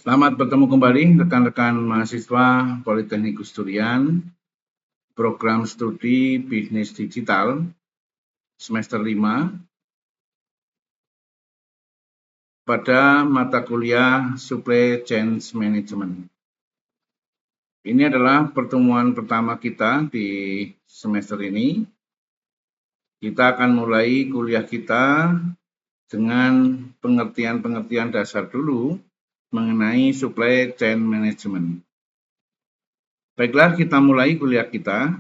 Selamat bertemu kembali rekan-rekan mahasiswa Politeknik Gus Durian, program studi bisnis digital semester 5 pada mata kuliah Supply Chain Management. Ini adalah pertemuan pertama kita di semester ini. Kita akan mulai kuliah kita dengan pengertian-pengertian dasar dulu mengenai Supply Chain Management. Baiklah, kita mulai kuliah kita.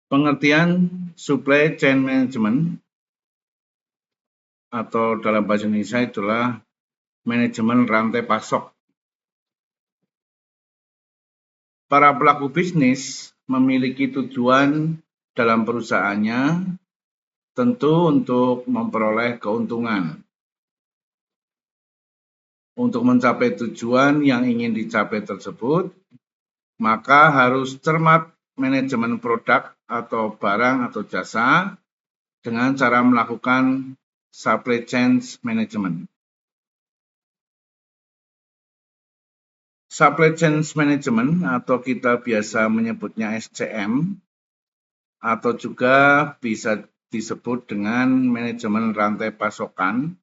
Pengertian Supply Chain Management atau dalam bahasa Indonesia itulah manajemen rantai pasok. Para pelaku bisnis memiliki tujuan dalam perusahaannya tentu untuk memperoleh keuntungan. Untuk mencapai tujuan yang ingin dicapai tersebut, maka harus cermat manajemen produk atau barang atau jasa dengan cara melakukan supply chain management. Supply chain management atau kita biasa menyebutnya SCM atau juga bisa disebut dengan manajemen rantai pasokan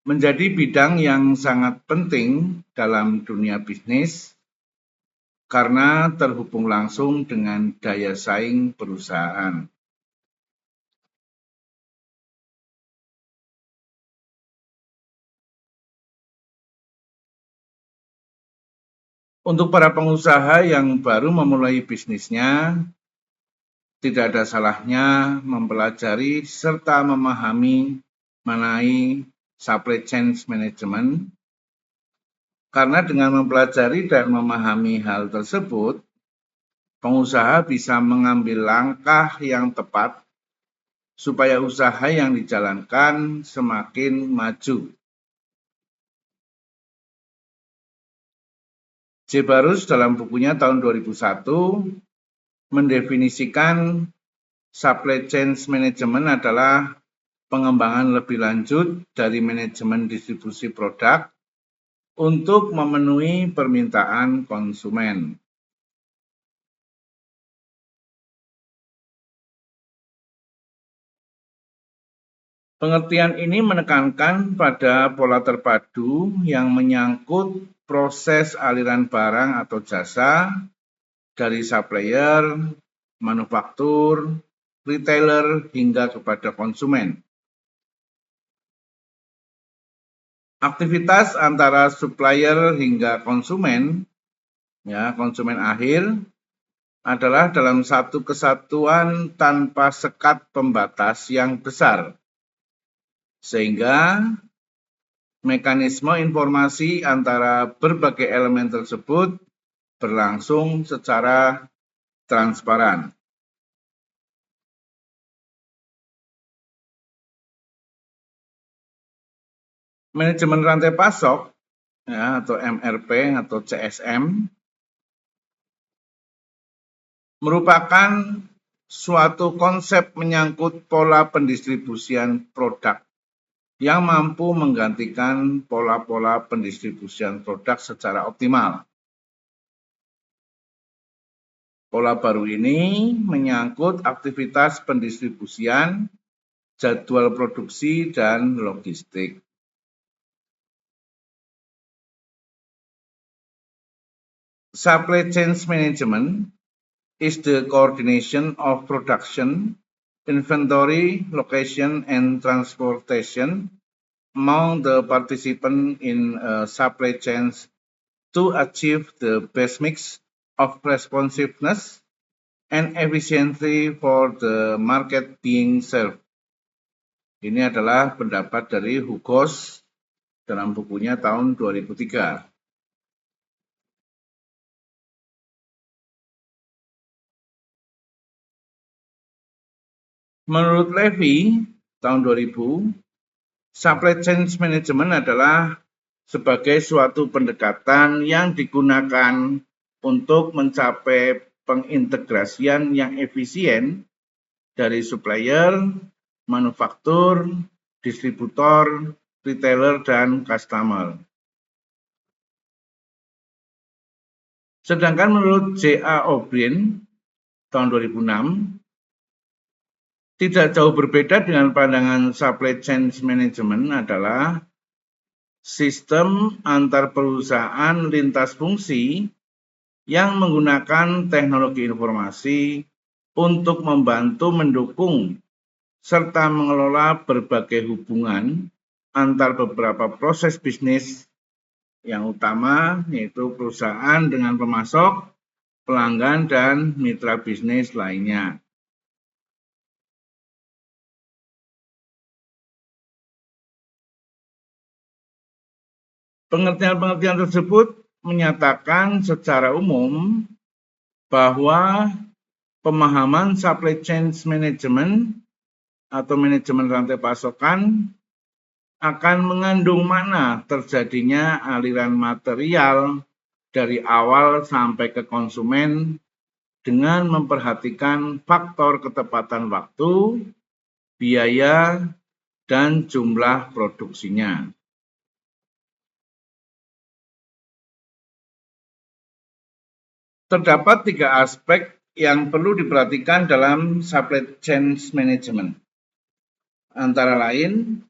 menjadi bidang yang sangat penting dalam dunia bisnis karena terhubung langsung dengan daya saing perusahaan. Untuk para pengusaha yang baru memulai bisnisnya, tidak ada salahnya mempelajari serta memahami mengenai supply chain management, karena dengan mempelajari dan memahami hal tersebut, pengusaha bisa mengambil langkah yang tepat supaya usaha yang dijalankan semakin maju. J. Barus dalam bukunya tahun 2001 mendefinisikan supply chain management adalah pengembangan lebih lanjut dari manajemen distribusi produk untuk memenuhi permintaan konsumen. Pengertian ini menekankan pada pola terpadu yang menyangkut proses aliran barang atau jasa dari supplier, manufaktur, retailer, hingga kepada konsumen. Aktivitas antara supplier hingga konsumen, konsumen akhir, adalah dalam satu kesatuan tanpa sekat pembatas yang besar. Sehingga mekanisme informasi antara berbagai elemen tersebut berlangsung secara transparan. Manajemen rantai pasok atau MRP atau CSM merupakan suatu konsep menyangkut pola pendistribusian produk yang mampu menggantikan pola-pola pendistribusian produk secara optimal. Pola baru ini menyangkut aktivitas pendistribusian, jadwal produksi, dan logistik. Supply chain management is the coordination of production, inventory, location, and transportation among the participants in supply chains to achieve the best mix of responsiveness and efficiency for the market being served. Ini adalah pendapat dari Hugos dalam bukunya tahun 2003. Menurut Levy tahun 2000, supply chain management adalah sebagai suatu pendekatan yang digunakan untuk mencapai pengintegrasian yang efisien dari supplier, manufaktur, distributor, retailer, dan customer. Sedangkan menurut J.A. O'Brien tahun 2006, tidak jauh berbeda dengan pandangan supply chain management adalah sistem antar perusahaan lintas fungsi yang menggunakan teknologi informasi untuk membantu mendukung serta mengelola berbagai hubungan antar beberapa proses bisnis yang utama, yaitu perusahaan dengan pemasok, pelanggan, dan mitra bisnis lainnya. Pengertian-pengertian tersebut menyatakan secara umum bahwa pemahaman supply chain management atau manajemen rantai pasokan akan mengandung makna terjadinya aliran material dari awal sampai ke konsumen dengan memperhatikan faktor ketepatan waktu, biaya, dan jumlah produksinya. Terdapat 3 aspek yang perlu diperhatikan dalam supply chain management. Antara lain,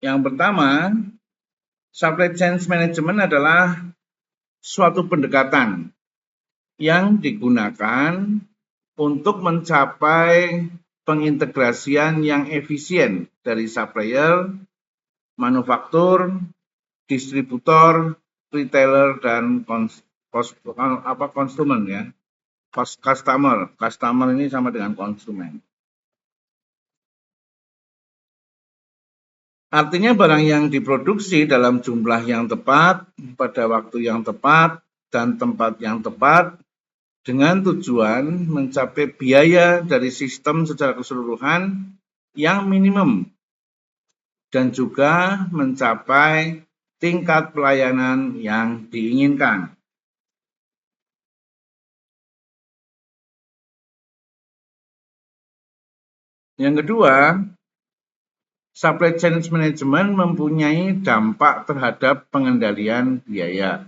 yang pertama, supply chain management adalah suatu pendekatan yang digunakan untuk mencapai pengintegrasian yang efisien dari supplier, manufaktur, distributor, retailer, dan konsumen ya. Customer ini sama dengan konsumen. Artinya barang yang diproduksi dalam jumlah yang tepat, pada waktu yang tepat, dan tempat yang tepat, dengan tujuan mencapai biaya dari sistem secara keseluruhan yang minimum, dan juga mencapai tingkat pelayanan yang diinginkan. Yang kedua, supply chain management mempunyai dampak terhadap pengendalian biaya.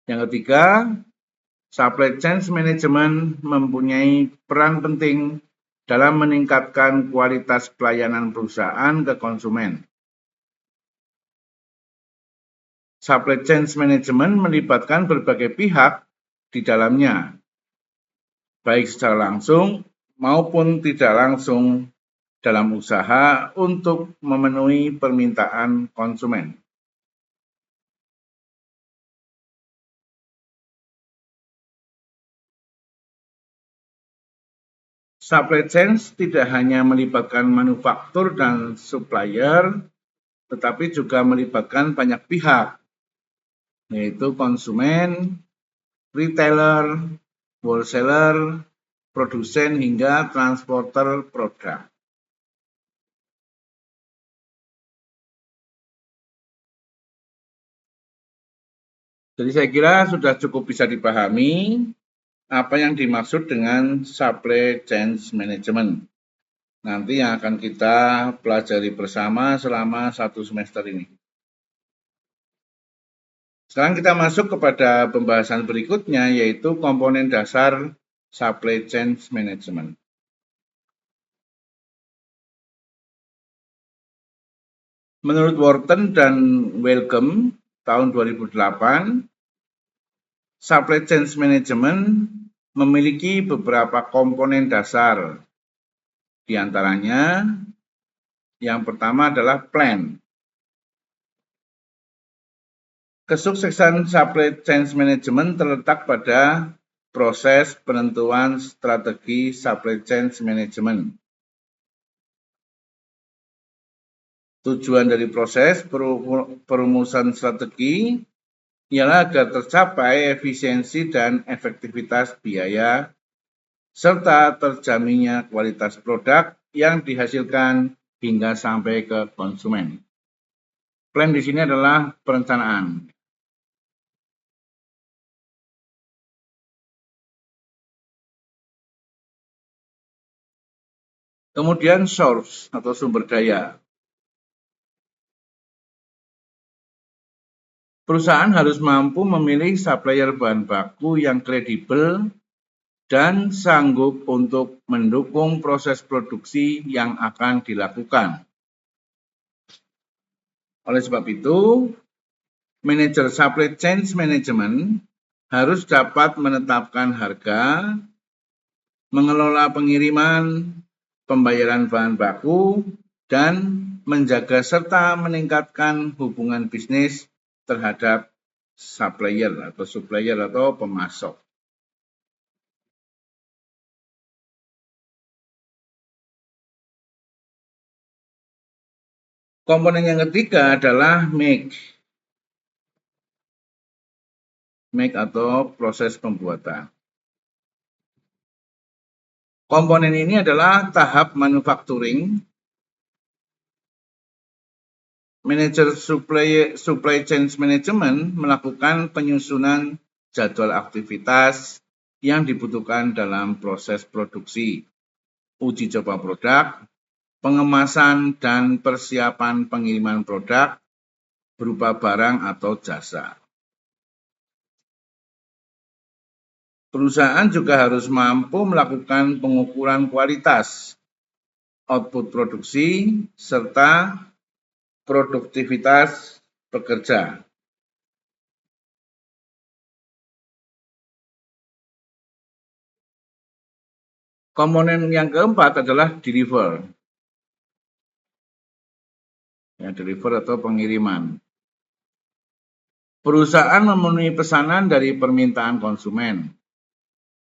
Yang ketiga, supply chain management mempunyai peran penting dalam meningkatkan kualitas pelayanan perusahaan ke konsumen. Supply chain management melibatkan berbagai pihak di dalamnya, baik secara langsung maupun tidak langsung dalam usaha untuk memenuhi permintaan konsumen. Supply chain tidak hanya melibatkan manufaktur dan supplier, tetapi juga melibatkan banyak pihak, yaitu konsumen, retailer, wholesaler, produsen, hingga transporter produk. Jadi saya kira sudah cukup bisa dipahami apa yang dimaksud dengan supply chain management. Nanti yang akan kita pelajari bersama selama 1 semester ini. Sekarang kita masuk kepada pembahasan berikutnya, yaitu komponen dasar supply chain management. Menurut Wharton dan Wellcome tahun 2008, supply chain management memiliki beberapa komponen dasar. Di antaranya, yang pertama adalah plan. Kesuksesan supply chain management terletak pada proses penentuan strategi supply chain management. Tujuan dari proses perumusan strategi ialah agar tercapai efisiensi dan efektivitas biaya, serta terjaminnya kualitas produk yang dihasilkan hingga sampai ke konsumen. Plan di sini adalah perencanaan. Kemudian source atau sumber daya. Perusahaan harus mampu memilih supplier bahan baku yang kredibel dan sanggup untuk mendukung proses produksi yang akan dilakukan. Oleh sebab itu, manajer supply chain management harus dapat menetapkan harga, mengelola pengiriman, pembayaran bahan baku, dan menjaga serta meningkatkan hubungan bisnis terhadap supplier atau pemasok. Komponen yang ketiga adalah make atau proses pembuatan. Komponen ini adalah tahap manufacturing. Manajer supply chain management melakukan penyusunan jadwal aktivitas yang dibutuhkan dalam proses produksi, uji coba produk, pengemasan, dan persiapan pengiriman produk berupa barang atau jasa. Perusahaan juga harus mampu melakukan pengukuran kualitas, output produksi, serta produktivitas pekerja. Komponen yang keempat adalah deliver. Deliver atau pengiriman. Perusahaan memenuhi pesanan dari permintaan konsumen,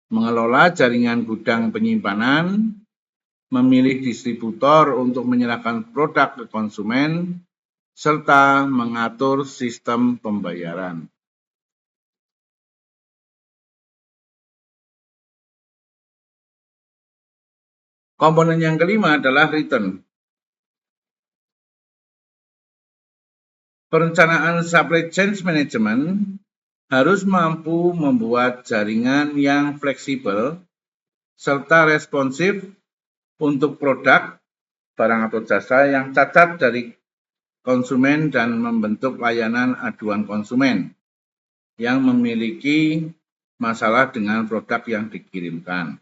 mengelola jaringan gudang penyimpanan, memilih distributor untuk menyerahkan produk ke konsumen, serta mengatur sistem pembayaran. Komponen yang kelima adalah return. Perencanaan supply chain management harus mampu membuat jaringan yang fleksibel serta responsif untuk produk, barang atau jasa yang cacat dari konsumen dan membentuk layanan aduan konsumen yang memiliki masalah dengan produk yang dikirimkan.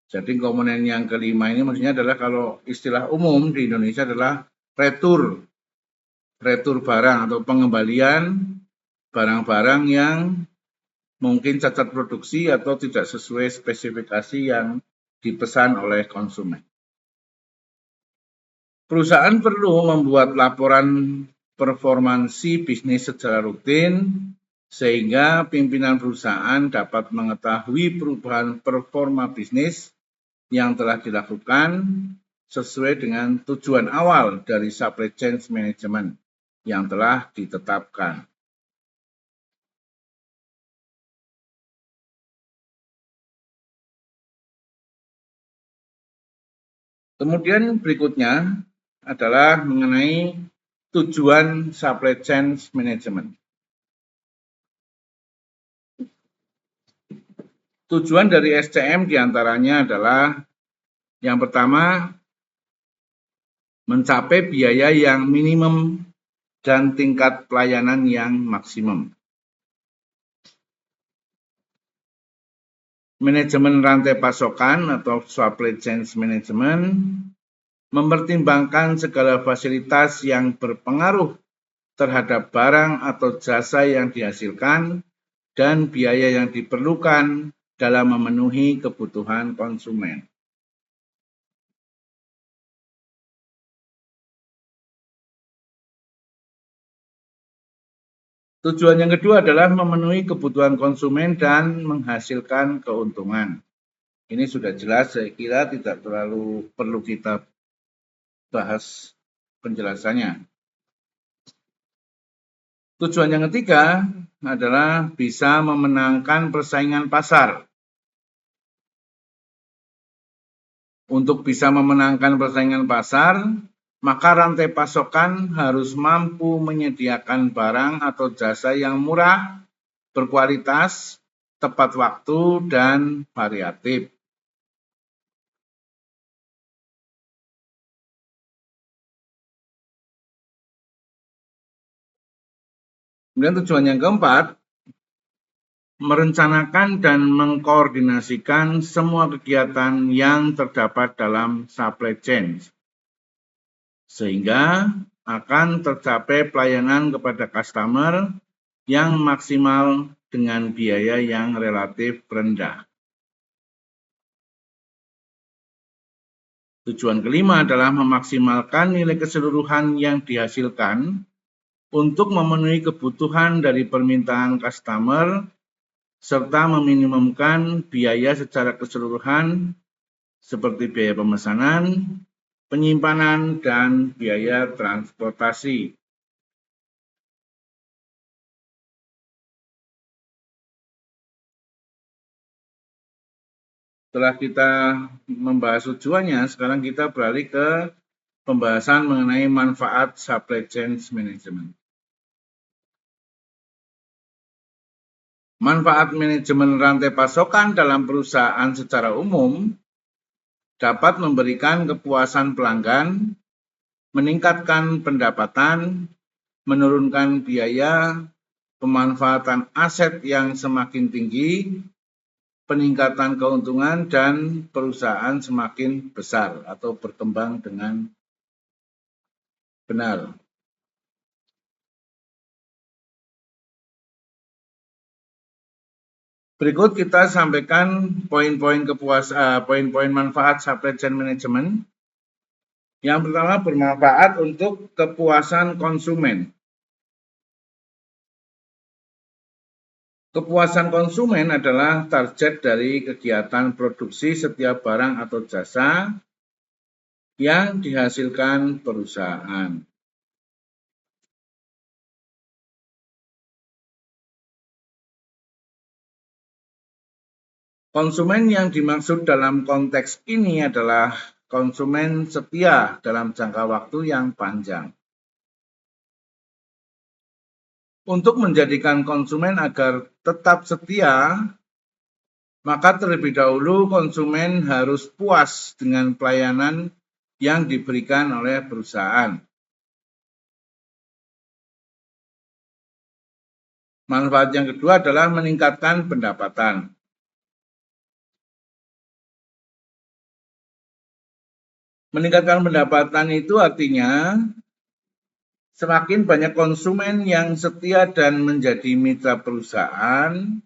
Jadi komponen yang kelima ini maksudnya adalah kalau istilah umum di Indonesia adalah retur barang atau pengembalian barang-barang yang mungkin cacat produksi atau tidak sesuai spesifikasi yang dipesan oleh konsumen. Perusahaan perlu membuat laporan performansi bisnis secara rutin sehingga pimpinan perusahaan dapat mengetahui perubahan performa bisnis yang telah dilakukan sesuai dengan tujuan awal dari supply chain management yang telah ditetapkan. Kemudian berikutnya adalah mengenai tujuan supply chain management. Tujuan dari SCM diantaranya adalah yang pertama, mencapai biaya yang minimum dan tingkat pelayanan yang maksimum. Manajemen rantai pasokan atau supply chain management mempertimbangkan segala fasilitas yang berpengaruh terhadap barang atau jasa yang dihasilkan dan biaya yang diperlukan dalam memenuhi kebutuhan konsumen. Tujuan yang kedua adalah memenuhi kebutuhan konsumen dan menghasilkan keuntungan. Ini sudah jelas, saya kira tidak terlalu perlu kita bahas penjelasannya. Tujuan yang ketiga adalah bisa memenangkan persaingan pasar. Untuk bisa memenangkan persaingan pasar, maka rantai pasokan harus mampu menyediakan barang atau jasa yang murah, berkualitas, tepat waktu, dan variatif. Kemudian tujuan yang keempat, merencanakan dan mengkoordinasikan semua kegiatan yang terdapat dalam supply chain, sehingga akan tercapai pelayanan kepada customer yang maksimal dengan biaya yang relatif rendah. Tujuan kelima adalah memaksimalkan nilai keseluruhan yang dihasilkan untuk memenuhi kebutuhan dari permintaan customer serta meminimumkan biaya secara keseluruhan seperti biaya pemesanan, penyimpanan, dan biaya transportasi. Setelah kita membahas tujuannya, sekarang kita beralih ke pembahasan mengenai manfaat supply chain management. Manfaat manajemen rantai pasokan dalam perusahaan secara umum dapat memberikan kepuasan pelanggan, meningkatkan pendapatan, menurunkan biaya, pemanfaatan aset yang semakin tinggi, peningkatan keuntungan, dan perusahaan semakin besar atau berkembang dengan benar. Berikut kita sampaikan poin-poin manfaat supply chain management. Yang pertama, bermanfaat untuk kepuasan konsumen. Kepuasan konsumen adalah target dari kegiatan produksi setiap barang atau jasa yang dihasilkan perusahaan. Konsumen yang dimaksud dalam konteks ini adalah konsumen setia dalam jangka waktu yang panjang. Untuk menjadikan konsumen agar tetap setia, maka terlebih dahulu konsumen harus puas dengan pelayanan yang diberikan oleh perusahaan. Manfaat yang kedua adalah meningkatkan pendapatan. Meningkatkan pendapatan itu artinya semakin banyak konsumen yang setia dan menjadi mitra perusahaan,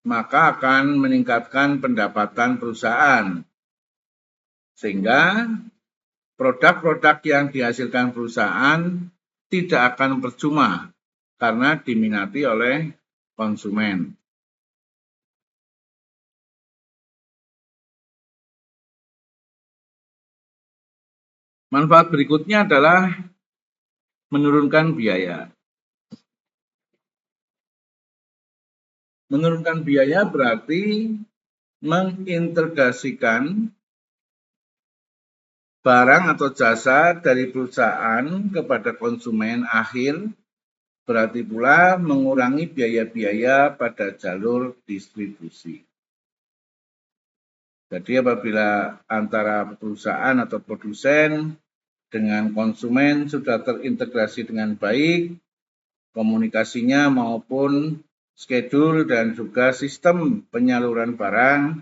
maka akan meningkatkan pendapatan perusahaan. Sehingga produk-produk yang dihasilkan perusahaan tidak akan percuma karena diminati oleh konsumen. Manfaat berikutnya adalah menurunkan biaya. Menurunkan biaya berarti mengintegrasikan barang atau jasa dari perusahaan kepada konsumen akhir, berarti pula mengurangi biaya-biaya pada jalur distribusi. Jadi apabila antara perusahaan atau produsen dengan konsumen sudah terintegrasi dengan baik, komunikasinya maupun schedule dan juga sistem penyaluran barang,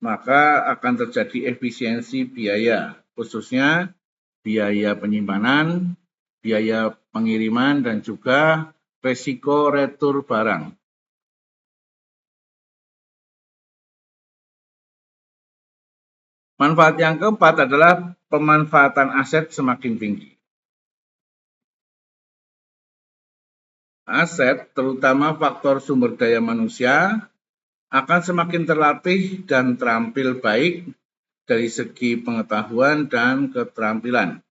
maka akan terjadi efisiensi biaya, khususnya biaya penyimpanan, biaya pengiriman, dan juga resiko retur barang. Manfaat yang keempat adalah pemanfaatan aset semakin tinggi. Aset, terutama faktor sumber daya manusia, akan semakin terlatih dan terampil baik dari segi pengetahuan dan keterampilan.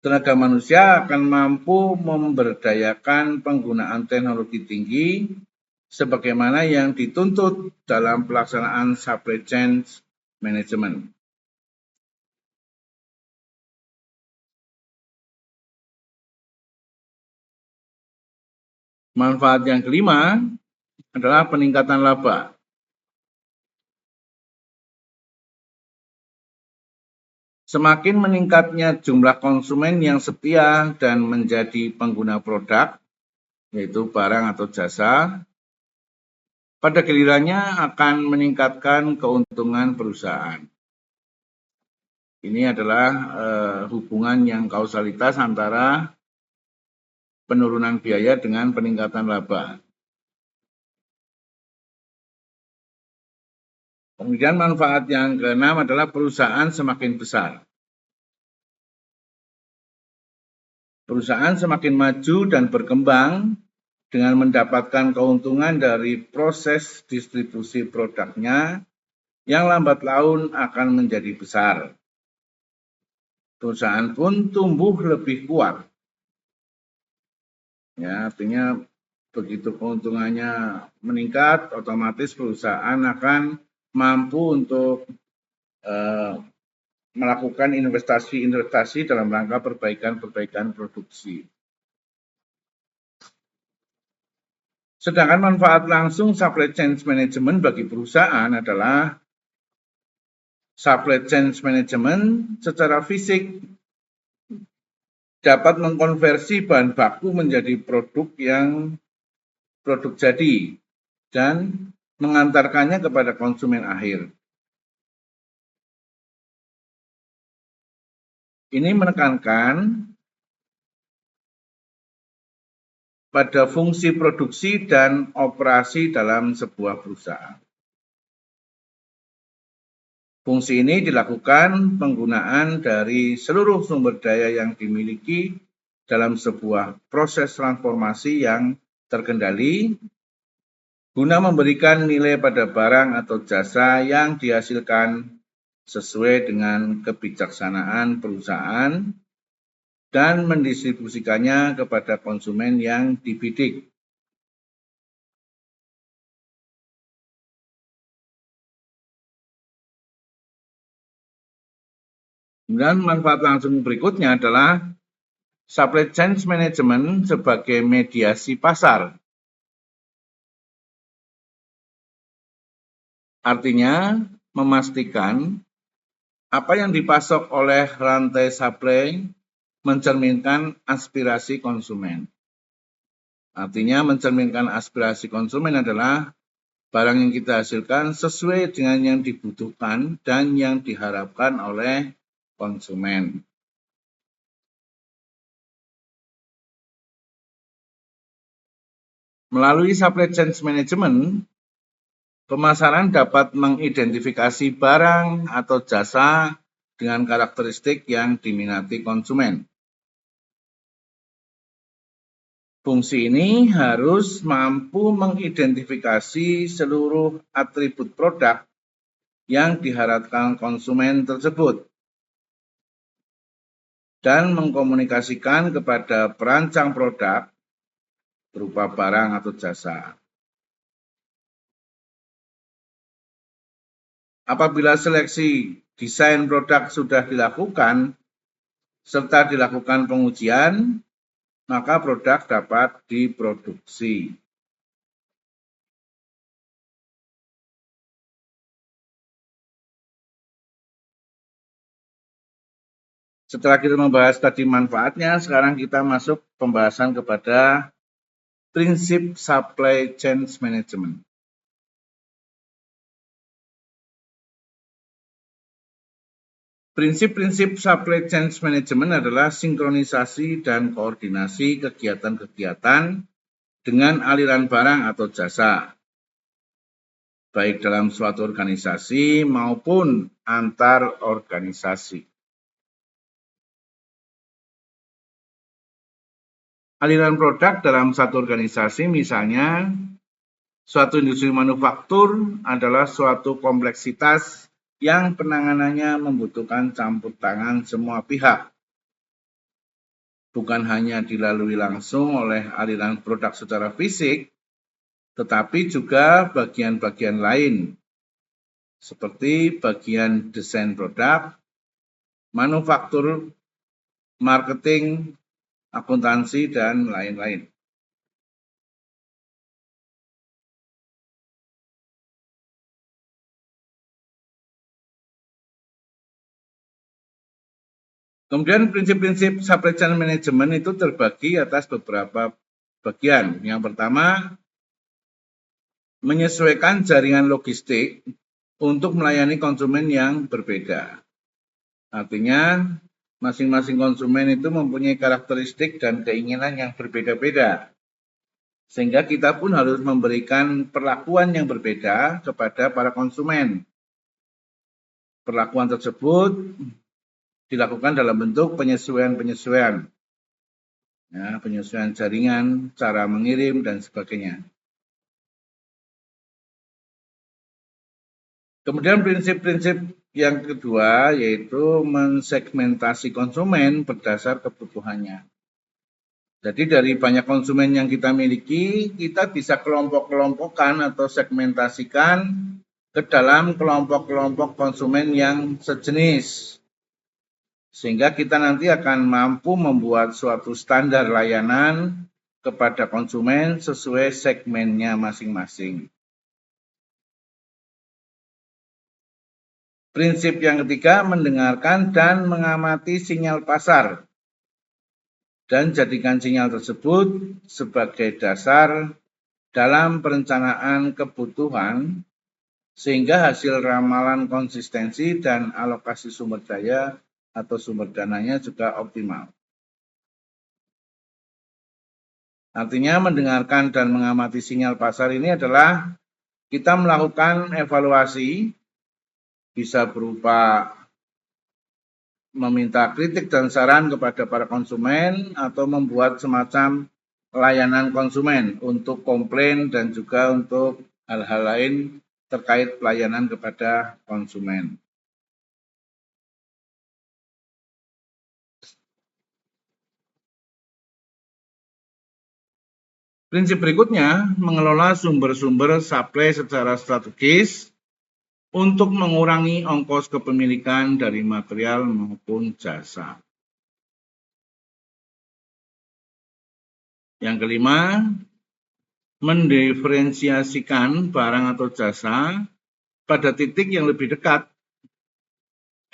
Tenaga manusia akan mampu memberdayakan penggunaan teknologi tinggi sebagaimana yang dituntut dalam pelaksanaan supply chain management. Manfaat yang kelima adalah peningkatan laba. Semakin meningkatnya jumlah konsumen yang setia dan menjadi pengguna produk, yaitu barang atau jasa, pada gilirannya akan meningkatkan keuntungan perusahaan. Ini adalah hubungan yang kausalitas antara penurunan biaya dengan peningkatan laba. Kemudian manfaat yang keenam adalah perusahaan semakin besar. Perusahaan semakin maju dan berkembang dengan mendapatkan keuntungan dari proses distribusi produknya yang lambat laun akan menjadi besar. Perusahaan pun tumbuh lebih kuat. Ya, artinya begitu keuntungannya meningkat, otomatis perusahaan akan mampu untuk melakukan investasi-investasi dalam rangka perbaikan produksi. Sedangkan manfaat langsung supply chain management bagi perusahaan adalah supply chain management secara fisik dapat mengkonversi bahan baku menjadi produk jadi dan mengantarkannya kepada konsumen akhir. Ini menekankan pada fungsi produksi dan operasi dalam sebuah perusahaan. Fungsi ini dilakukan penggunaan dari seluruh sumber daya yang dimiliki dalam sebuah proses transformasi yang terkendali guna memberikan nilai pada barang atau jasa yang dihasilkan sesuai dengan kebijaksanaan perusahaan dan mendistribusikannya kepada konsumen yang dibidik. Kemudian manfaat langsung berikutnya adalah supply chain management sebagai mediasi pasar. Artinya memastikan apa yang dipasok oleh rantai supply mencerminkan aspirasi konsumen. Artinya mencerminkan aspirasi konsumen adalah barang yang kita hasilkan sesuai dengan yang dibutuhkan dan yang diharapkan oleh konsumen. Melalui supply chain management, pemasaran dapat mengidentifikasi barang atau jasa dengan karakteristik yang diminati konsumen. Fungsi ini harus mampu mengidentifikasi seluruh atribut produk yang diharapkan konsumen tersebut dan mengkomunikasikan kepada perancang produk berupa barang atau jasa. Apabila seleksi desain produk sudah dilakukan serta dilakukan pengujian, maka produk dapat diproduksi. Setelah kita membahas tadi manfaatnya, sekarang kita masuk pembahasan kepada prinsip supply chain management. Prinsip-prinsip supply chain management adalah sinkronisasi dan koordinasi kegiatan-kegiatan dengan aliran barang atau jasa, baik dalam suatu organisasi maupun antar organisasi. Aliran produk dalam satu organisasi, misalnya suatu industri manufaktur adalah suatu kompleksitas yang penanganannya membutuhkan campur tangan semua pihak. Bukan hanya dilalui langsung oleh aliran produk secara fisik, tetapi juga bagian-bagian lain, seperti bagian desain produk, manufaktur, marketing, akuntansi, dan lain-lain. Kemudian prinsip-prinsip supply chain management itu terbagi atas beberapa bagian. Yang pertama, menyesuaikan jaringan logistik untuk melayani konsumen yang berbeda. Artinya, masing-masing konsumen itu mempunyai karakteristik dan keinginan yang berbeda-beda. Sehingga kita pun harus memberikan perlakuan yang berbeda kepada para konsumen. Perlakuan tersebut dilakukan dalam bentuk penyesuaian-penyesuaian. Ya, penyesuaian jaringan, cara mengirim, dan sebagainya. Kemudian prinsip-prinsip yang kedua yaitu mensegmentasi konsumen berdasar kebutuhannya. Jadi dari banyak konsumen yang kita miliki, kita bisa kelompok-kelompokkan atau segmentasikan ke dalam kelompok-kelompok konsumen yang sejenis. Sehingga kita nanti akan mampu membuat suatu standar layanan kepada konsumen sesuai segmennya masing-masing. Prinsip yang ketiga, mendengarkan dan mengamati sinyal pasar dan jadikan sinyal tersebut sebagai dasar dalam perencanaan kebutuhan sehingga hasil ramalan konsistensi dan alokasi sumber daya atau sumber dananya juga optimal. Artinya mendengarkan dan mengamati sinyal pasar ini adalah kita melakukan evaluasi, bisa berupa meminta kritik dan saran kepada para konsumen atau membuat semacam layanan konsumen untuk komplain dan juga untuk hal-hal lain terkait pelayanan kepada konsumen. Prinsip berikutnya, mengelola sumber-sumber supply secara strategis untuk mengurangi ongkos kepemilikan dari material maupun jasa. Yang kelima, mendiferensiasikan barang atau jasa pada titik yang lebih dekat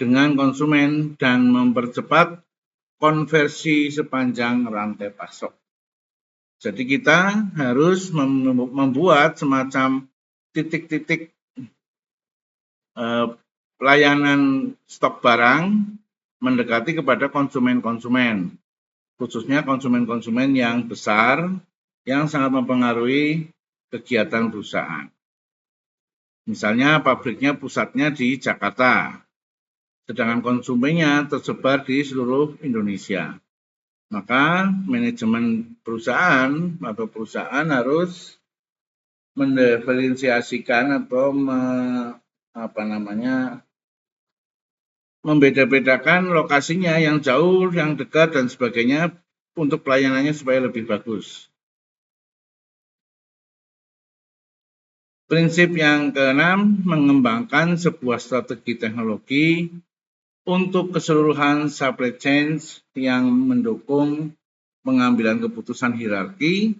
dengan konsumen dan mempercepat konversi sepanjang rantai pasok. Jadi kita harus membuat semacam titik-titik pelayanan stok barang mendekati kepada konsumen-konsumen, khususnya konsumen-konsumen yang besar yang sangat mempengaruhi kegiatan perusahaan. Misalnya pabriknya pusatnya di Jakarta, sedangkan konsumennya tersebar di seluruh Indonesia. Maka manajemen perusahaan atau perusahaan harus mendiferensiasikan atau membeda-bedakan lokasinya yang jauh, yang dekat dan sebagainya untuk pelayanannya supaya lebih bagus. Prinsip yang keenam, mengembangkan sebuah strategi teknologi untuk keseluruhan supply chain yang mendukung pengambilan keputusan hierarki,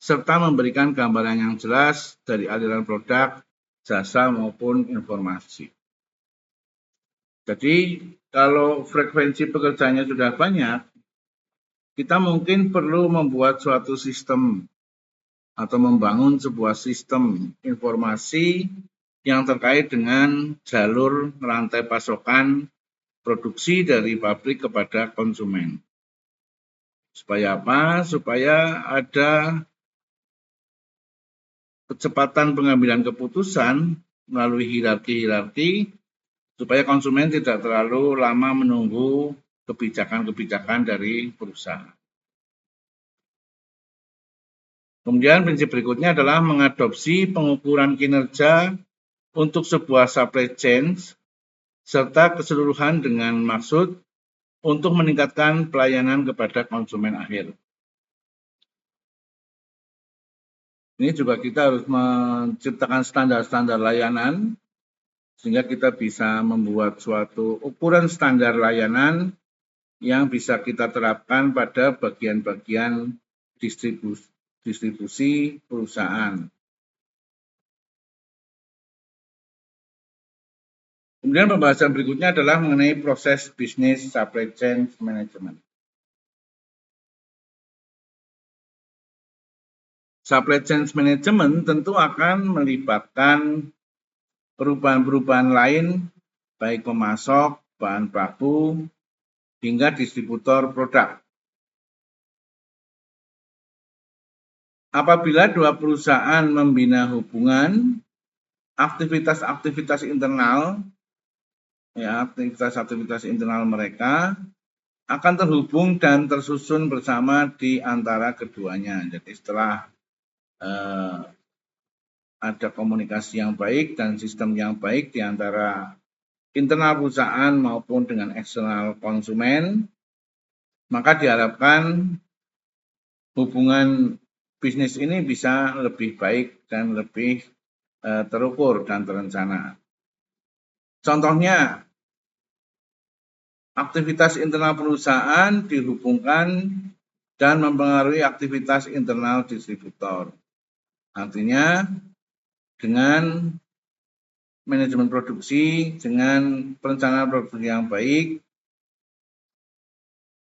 serta memberikan gambaran yang jelas dari aliran produk, jasa maupun informasi. Jadi, kalau frekuensi pekerjaannya sudah banyak, kita mungkin perlu membuat suatu sistem atau membangun sebuah sistem informasi yang terkait dengan jalur rantai pasokan produksi dari pabrik kepada konsumen. Supaya apa? Supaya ada kecepatan pengambilan keputusan melalui hierarki-hierarki supaya konsumen tidak terlalu lama menunggu kebijakan-kebijakan dari perusahaan. Kemudian prinsip berikutnya adalah mengadopsi pengukuran kinerja untuk sebuah supply chain serta keseluruhan dengan maksud untuk meningkatkan pelayanan kepada konsumen akhir. Ini juga kita harus menciptakan standar-standar layanan sehingga kita bisa membuat suatu ukuran standar layanan yang bisa kita terapkan pada bagian-bagian distribusi perusahaan. Kemudian pembahasan berikutnya adalah mengenai proses bisnis supply chain management. Supply chain management tentu akan melibatkan perubahan-perubahan lain, baik pemasok, bahan baku, hingga distributor produk. Apabila dua perusahaan membina hubungan, aktivitas-aktivitas internal, aktivitas-aktivitas internal mereka akan terhubung dan tersusun bersama di antara keduanya. Jadi setelah ada komunikasi yang baik dan sistem yang baik di antara internal perusahaan maupun dengan eksternal konsumen, maka diharapkan hubungan bisnis ini bisa lebih baik dan lebih terukur dan terencana. Contohnya, aktivitas internal perusahaan dihubungkan dan mempengaruhi aktivitas internal distributor. Artinya, dengan manajemen produksi, dengan perencanaan produksi yang baik,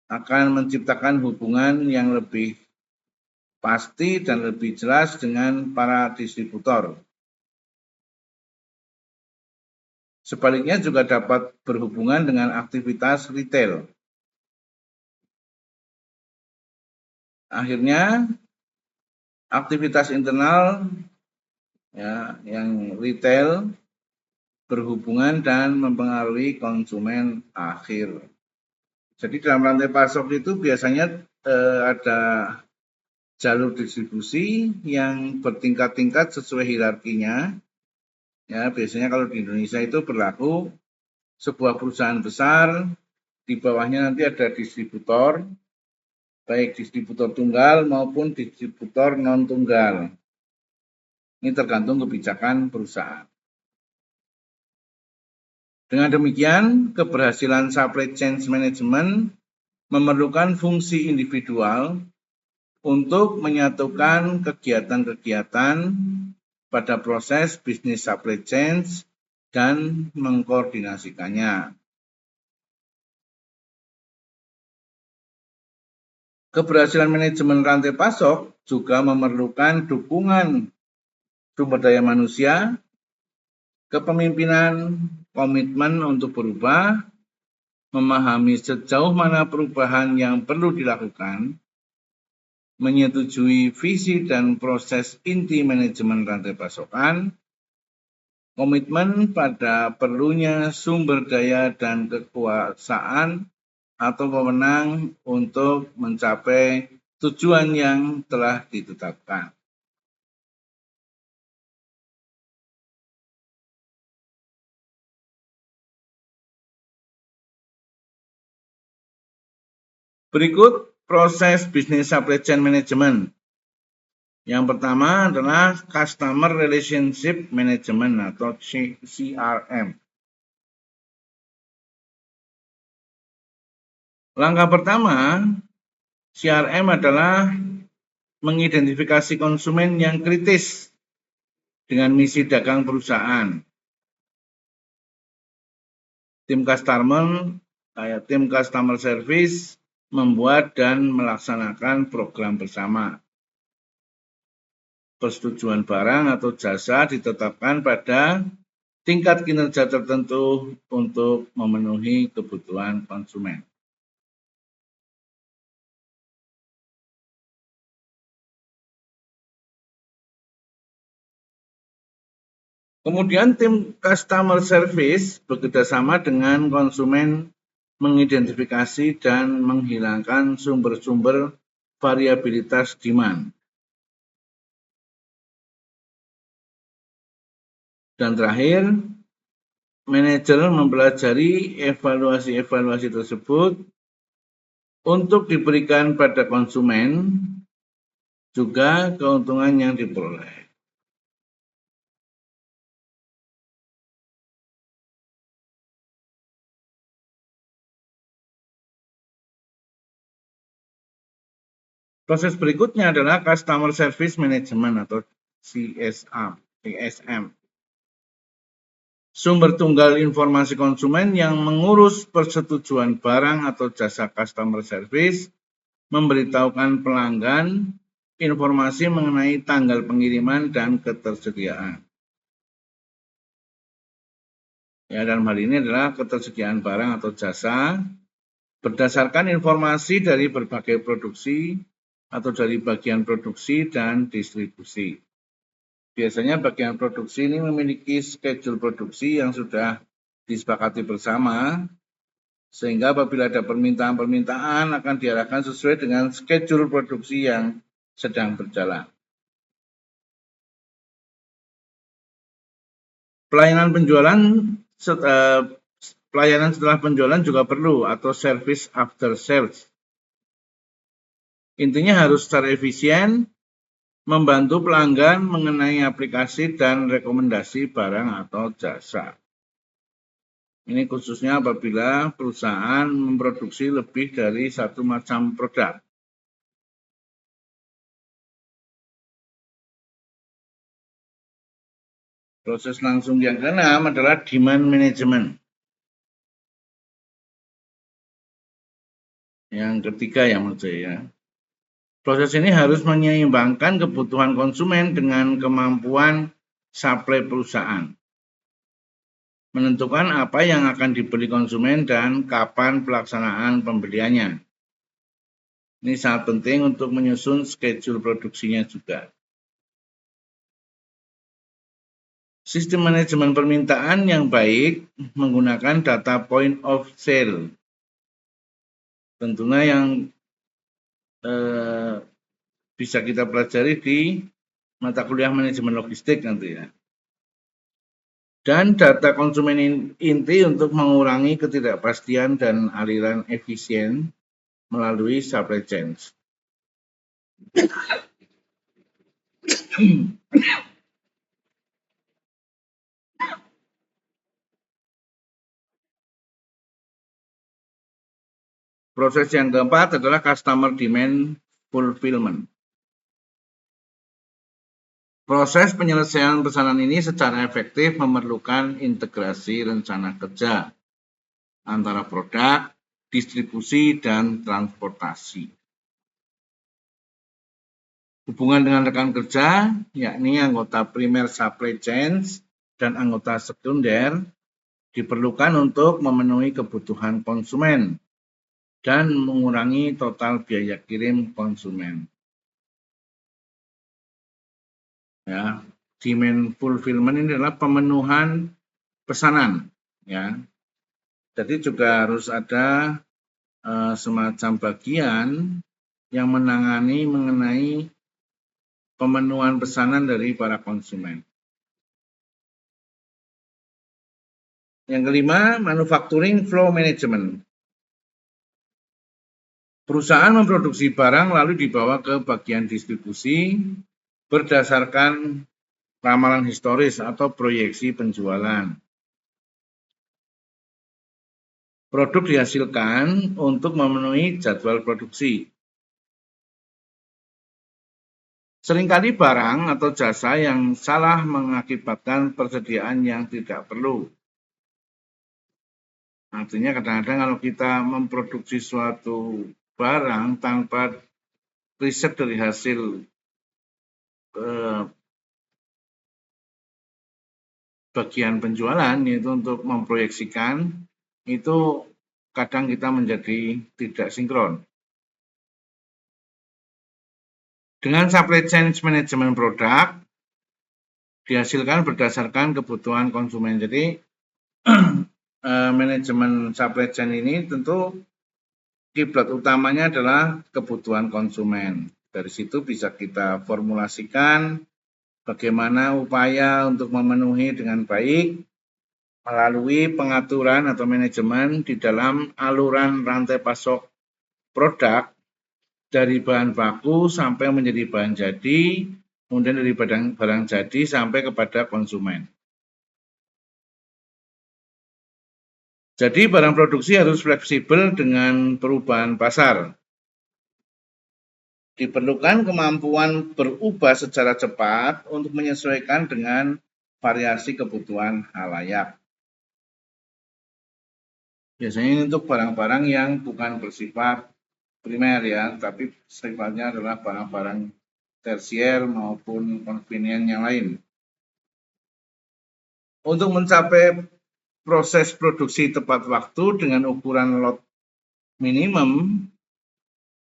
akan menciptakan hubungan yang lebih pasti dan lebih jelas dengan para distributor. Sebaliknya juga dapat berhubungan dengan aktivitas retail. Akhirnya, aktivitas internal yang retail berhubungan dan mempengaruhi konsumen akhir. Jadi dalam rantai pasok itu biasanya ada jalur distribusi yang bertingkat-tingkat sesuai hierarkinya. Ya, biasanya kalau di Indonesia itu berlaku sebuah perusahaan besar, di bawahnya nanti ada distributor, baik distributor tunggal maupun distributor non-tunggal. Ini tergantung kebijakan perusahaan. Dengan demikian, keberhasilan supply chain management memerlukan fungsi individual untuk menyatukan kegiatan-kegiatan pada proses bisnis supply chain dan mengkoordinasikannya. Keberhasilan manajemen rantai pasok juga memerlukan dukungan sumber daya manusia, kepemimpinan, komitmen untuk berubah, memahami sejauh mana perubahan yang perlu dilakukan, menyetujui visi dan proses inti manajemen rantai pasokan, komitmen pada perlunya sumber daya dan kekuasaan atau pemenang untuk mencapai tujuan yang telah ditetapkan. Berikut proses bisnis supply chain management. Yang pertama adalah Customer Relationship Management atau CRM. Langkah pertama, CRM adalah mengidentifikasi konsumen yang kritis dengan misi dagang perusahaan. Tim customer service membuat dan melaksanakan program bersama. Persetujuan barang atau jasa ditetapkan pada tingkat kinerja tertentu untuk memenuhi kebutuhan konsumen. Kemudian tim customer service bekerjasama dengan konsumen mengidentifikasi dan menghilangkan sumber-sumber variabilitas demand. Dan terakhir, manajer mempelajari evaluasi-evaluasi tersebut untuk diberikan pada konsumen juga keuntungan yang diperoleh. Proses berikutnya adalah Customer Service Management atau CSM. Sumber tunggal informasi konsumen yang mengurus persetujuan barang atau jasa customer service memberitahukan pelanggan informasi mengenai tanggal pengiriman dan ketersediaan. Ya, dalam hal ini adalah ketersediaan barang atau jasa berdasarkan informasi dari berbagai produksi atau dari bagian produksi dan distribusi. Biasanya bagian produksi ini memiliki schedule produksi yang sudah disepakati bersama, sehingga apabila ada permintaan-permintaan akan diarahkan sesuai dengan schedule produksi yang sedang berjalan. Pelayanan penjualan pelayanan setelah penjualan juga perlu, atau service after sales. Intinya harus secara efisien membantu pelanggan mengenai aplikasi dan rekomendasi barang atau jasa. Ini khususnya apabila perusahaan memproduksi lebih dari satu macam produk. Proses langsung yang keenam adalah demand management. Yang ketiga ya menurut saya. Proses ini harus menyeimbangkan kebutuhan konsumen dengan kemampuan suplai perusahaan. Menentukan apa yang akan dibeli konsumen dan kapan pelaksanaan pembeliannya. Ini sangat penting untuk menyusun schedule produksinya juga. Sistem manajemen permintaan yang baik menggunakan data point of sale. Tentunya yang bisa kita pelajari di mata kuliah manajemen logistik nanti ya. Dan data konsumen inti untuk mengurangi ketidakpastian dan aliran efisien melalui supply chain. Proses yang keempat adalah customer demand fulfillment. Proses penyelesaian pesanan ini secara efektif memerlukan integrasi rencana kerja antara produk, distribusi, dan transportasi. Hubungan dengan rekan kerja, yakni anggota primer supply chains dan anggota sekunder, diperlukan untuk memenuhi kebutuhan konsumen dan mengurangi total biaya kirim konsumen. Ya, demand fulfillment ini adalah pemenuhan pesanan, ya. Jadi juga harus ada semacam bagian yang menangani mengenai pemenuhan pesanan dari para konsumen. Yang kelima, manufacturing flow management. Perusahaan memproduksi barang lalu dibawa ke bagian distribusi berdasarkan ramalan historis atau proyeksi penjualan. Produk dihasilkan untuk memenuhi jadwal produksi. Seringkali barang atau jasa yang salah mengakibatkan persediaan yang tidak perlu. Artinya kadang-kadang kalau kita memproduksi suatu barang tanpa riset dari hasil bagian penjualan, yaitu untuk memproyeksikan, itu kadang kita menjadi tidak sinkron. Dengan supply chain management produk, dihasilkan berdasarkan kebutuhan konsumen. Jadi, manajemen supply chain ini tentu kiblat utamanya adalah kebutuhan konsumen. Dari situ bisa kita formulasikan bagaimana upaya untuk memenuhi dengan baik melalui pengaturan atau manajemen di dalam aluran rantai pasok produk dari bahan baku sampai menjadi bahan jadi, kemudian dari barang jadi sampai kepada konsumen. Jadi barang produksi harus fleksibel dengan perubahan pasar. Diperlukan kemampuan berubah secara cepat untuk menyesuaikan dengan variasi kebutuhan khalayak. Biasanya ini untuk barang-barang yang bukan bersifat primer ya, tapi sifatnya adalah barang-barang tersier maupun convenient yang lain. Untuk mencapai proses produksi tepat waktu dengan ukuran lot minimum,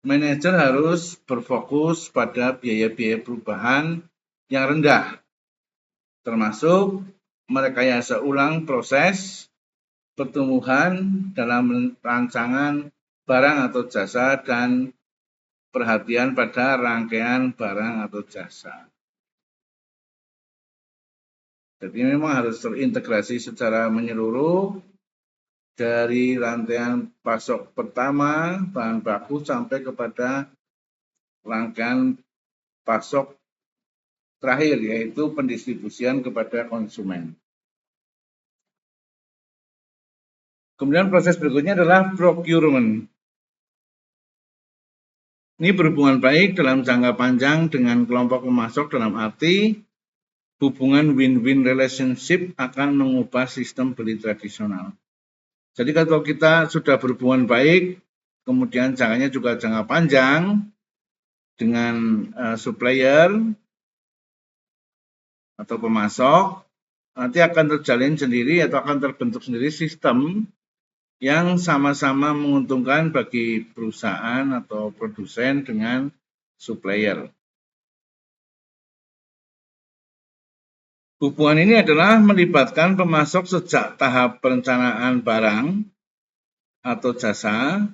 manajer harus berfokus pada biaya-biaya perubahan yang rendah, termasuk merekayasa ulang proses pertumbuhan dalam rancangan barang atau jasa dan perhatian pada rangkaian barang atau jasa. Jadi memang harus terintegrasi secara menyeluruh dari rantaian pasok pertama bahan baku sampai kepada rangkaian pasok terakhir, yaitu pendistribusian kepada konsumen. Kemudian proses berikutnya adalah procurement. Ini berhubungan baik dalam jangka panjang dengan kelompok pemasok dalam arti hubungan win-win relationship akan mengubah sistem beli tradisional. Jadi kalau kita sudah berhubungan baik, kemudian jangkanya juga jangka panjang dengan supplier atau pemasok, nanti akan terjalin sendiri atau akan terbentuk sendiri sistem yang sama-sama menguntungkan bagi perusahaan atau produsen dengan supplier. Hubungan ini adalah melibatkan pemasok sejak tahap perencanaan barang atau jasa,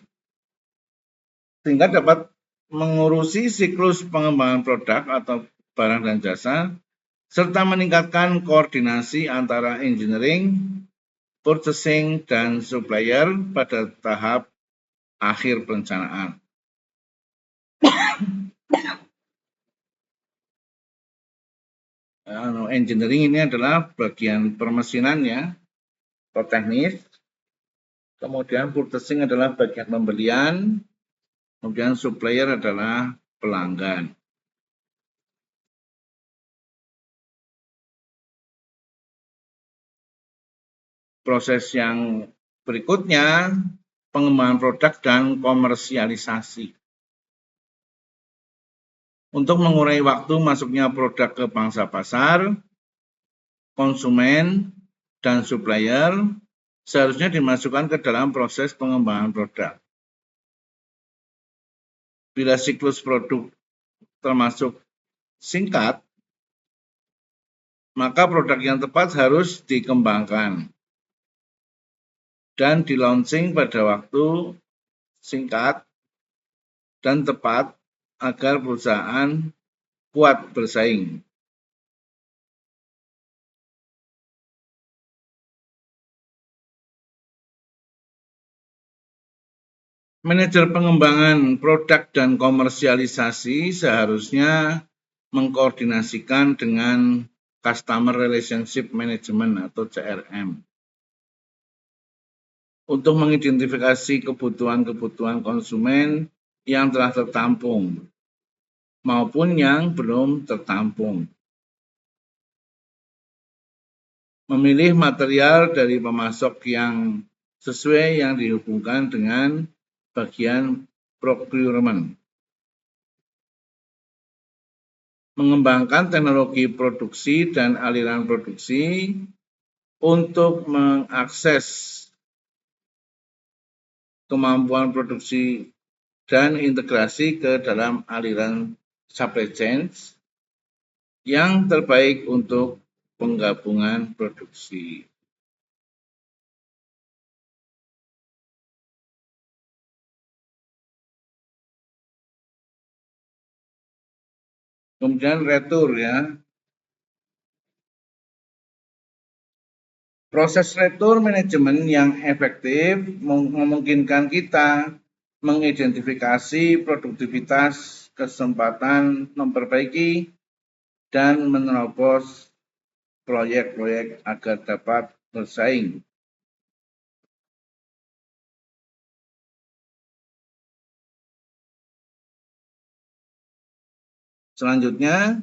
sehingga dapat mengurusi siklus pengembangan produk atau barang dan jasa, serta meningkatkan koordinasi antara engineering, purchasing, dan supplier pada tahap akhir perencanaan. Engineering ini adalah bagian permesinannya atau teknis, kemudian purchasing adalah bagian pembelian, kemudian supplier adalah pelanggan. Proses yang berikutnya, pengembangan produk dan komersialisasi. Untuk mengurai waktu masuknya produk ke pangsa pasar, konsumen, dan supplier seharusnya dimasukkan ke dalam proses pengembangan produk. Bila siklus produk termasuk singkat, maka produk yang tepat harus dikembangkan dan di-launching pada waktu singkat dan tepat agar perusahaan kuat bersaing. Manajer pengembangan produk dan komersialisasi seharusnya mengkoordinasikan dengan Customer Relationship Management atau CRM untuk mengidentifikasi kebutuhan-kebutuhan konsumen yang telah tertampung maupun yang belum tertampung. Memilih material dari pemasok yang sesuai yang dihubungkan dengan bagian procurement. Mengembangkan teknologi produksi dan aliran produksi untuk mengakses kemampuan produksi dan integrasi ke dalam aliran supply chain yang terbaik untuk penggabungan produksi. Kemudian retur ya. Proses retur manajemen yang efektif memungkinkan kita mengidentifikasi produktivitas, kesempatan memperbaiki, dan menerobos proyek-proyek agar dapat bersaing. Selanjutnya,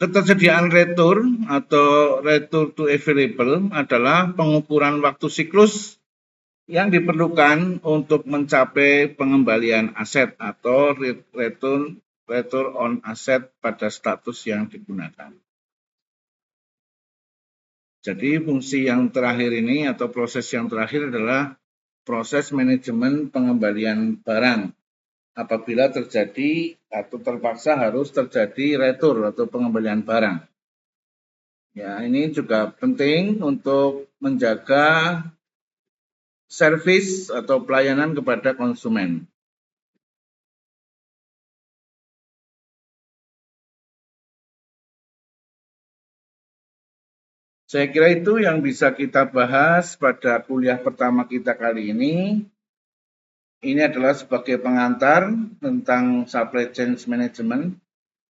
Ketersediaan retur atau retur to available adalah pengukuran waktu siklus yang diperlukan untuk mencapai pengembalian aset atau return on asset pada status yang digunakan. Jadi fungsi yang terakhir ini atau proses yang terakhir adalah proses manajemen pengembalian barang apabila terjadi atau terpaksa harus terjadi retur atau pengembalian barang. Ya, ini juga penting untuk menjaga servis atau pelayanan kepada konsumen. Saya kira itu yang bisa kita bahas pada kuliah pertama kita kali ini. Ini adalah sebagai pengantar tentang supply chain management.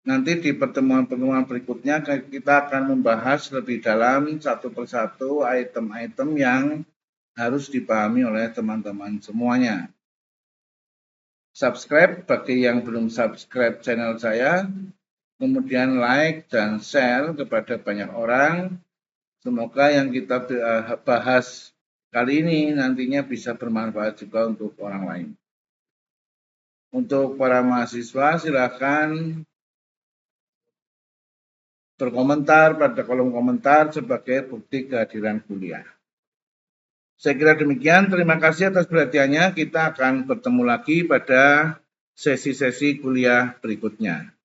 Nanti di pertemuan-pertemuan berikutnya kita akan membahas lebih dalam satu persatu item-item yang harus dipahami oleh teman-teman semuanya. Subscribe bagi yang belum subscribe channel saya, kemudian like dan share kepada banyak orang. Semoga yang kita bahas kali ini nantinya bisa bermanfaat juga untuk orang lain. Untuk para mahasiswa, silakan berkomentar pada kolom komentar sebagai bukti kehadiran kuliah. Saya kira demikian. Terima kasih atas perhatiannya. Kita akan bertemu lagi pada sesi-sesi kuliah berikutnya.